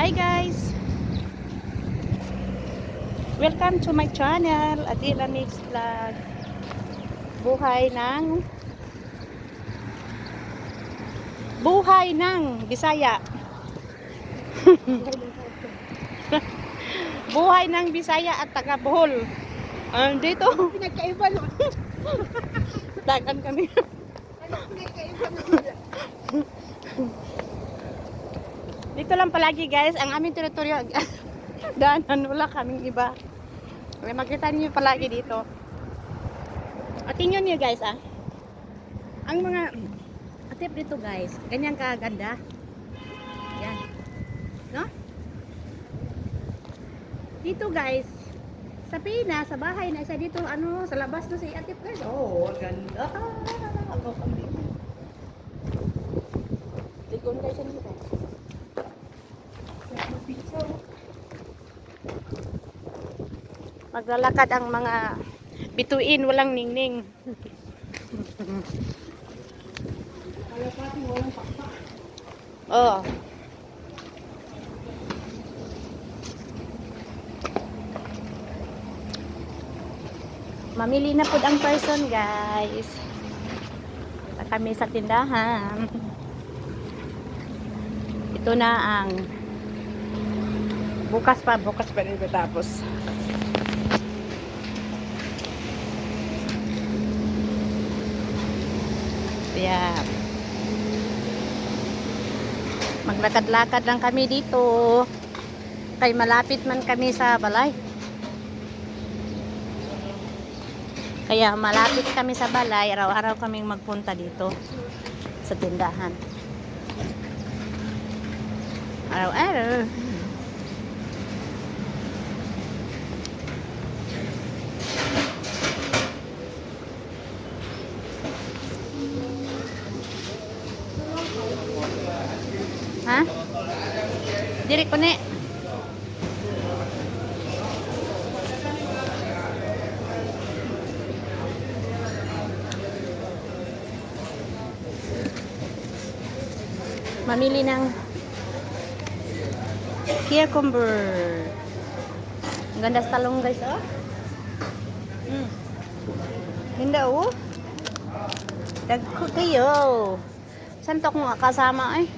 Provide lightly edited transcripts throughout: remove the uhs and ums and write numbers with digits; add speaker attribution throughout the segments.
Speaker 1: Hi guys! Welcome to my channel, Adila Mix Vlog. Buhay ng Bisaya. Buhay ng Bisaya at taga Bohol. Dito.
Speaker 2: Pinagkaiba nun.
Speaker 1: Dagan kami.
Speaker 2: Pinagkaiba nun.
Speaker 1: Dito lang palagi guys, ang aming teritoryo. Daanan, wala kaming iba. Makita niyo palagi dito. At tingnan niyo guys ang mga tip dito guys, ganyan kaganda. Yan. No? Dito guys, sa Pinas, sa bahay na siya dito, sa labas na si Atip guys. Oh, ganda. Ako kami. Likon guys yan dito. Maglalakad ang mga bituin, walang ningning. Oh. Mamili na po ang person, guys. Punta kami sa tindahan. Ito na ang bukas pa rin tapos. Yeah. Maglakad-lakad lang kami dito. Kay malapit man kami sa balay. Kaya malapit kami sa balay, araw-araw kaming magpunta dito sa tindahan. Araw-araw. Ha? Diri ko ni. Mamili ng cucumber. Ang ganda sa talong guys, oh. Ganda, oh. Dagko kayo. Saan to kung kasama eh?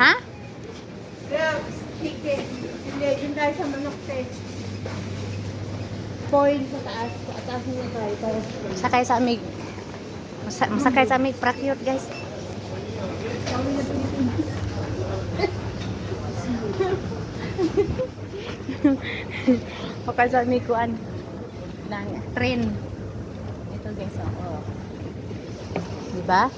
Speaker 1: Ha?
Speaker 2: Hindi, yun tayo sa manok test. Point sa taas. Taas mo tayo.
Speaker 1: Sakay sa amig. Masakay sa amig prakyot guys. Sakay sa amig kuan ng train. Ito guys, oh. Diba?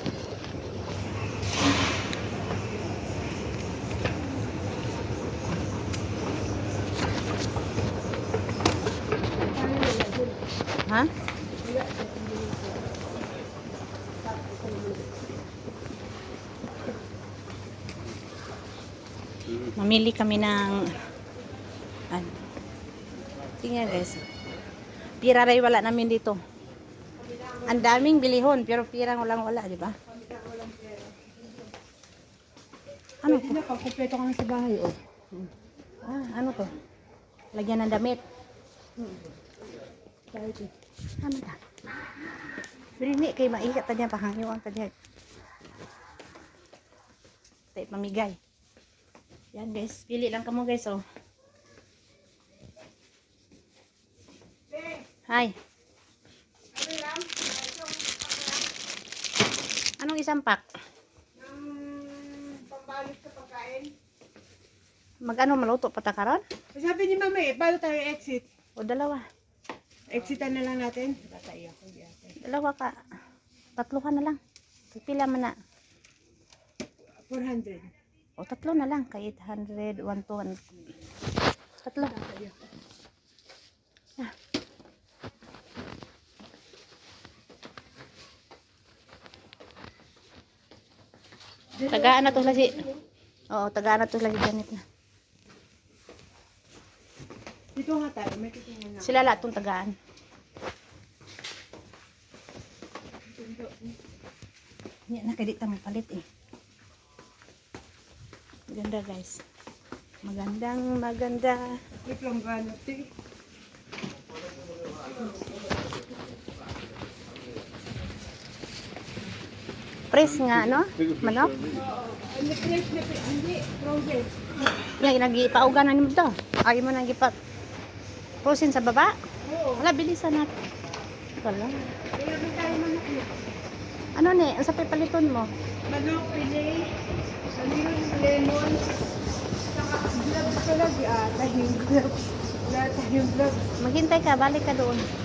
Speaker 1: Ha? Mamili kami ng tingnan guys. Pira ray wala namin dito. Ang daming bilihon pero pirang wala, di ba? Ano to?
Speaker 2: Kompleto kami sa bahay, oh.
Speaker 1: Ano to? Lagyan ng damit. Ano ta? Brini kay maikat ta niya pahangyo ang tanya. Tay pamigay. Yan guys, pili lang kamo guys, oh. Hi. Anong isang pack?
Speaker 2: Pambalot sa pagkain.
Speaker 1: Magano maluto pa ta karon?
Speaker 2: Sabi ni Mama bago tayo exit.
Speaker 1: O dalawa.
Speaker 2: Exitan na lang natin.
Speaker 1: Dalawa ka. Tatlo ka na lang. Pila man na.
Speaker 2: 400.
Speaker 1: O tatlo na lang. Kay 800, 1, 2, 1. Tatlo. Ah. Tagaan na to lagi. Oo, tagaan na to lagi ganit na.
Speaker 2: Dito nga tayo, may titingnan na.
Speaker 1: Sila lahat itong tagaan. Yan na, kaya mo palit eh. Maganda guys. Maganda.
Speaker 2: May planggana, te.
Speaker 1: Press nga, no? Manok?
Speaker 2: Ano, fresh na pe? Hindi, frozen.
Speaker 1: Yan, nag-ipauga na nimo to. Ay mo nang ipat. Frozen sa baba?
Speaker 2: Oo.
Speaker 1: Wala, bilisan natin. Wala.
Speaker 2: Kaya may tayo manok na.
Speaker 1: Ano ni? Ang sa paliton mo?
Speaker 2: Manok, pili, saliyot, lemon, saka gloves talaga. Tahing gloves. Wala tayong gloves.
Speaker 1: Maghintay ka, balik ka doon.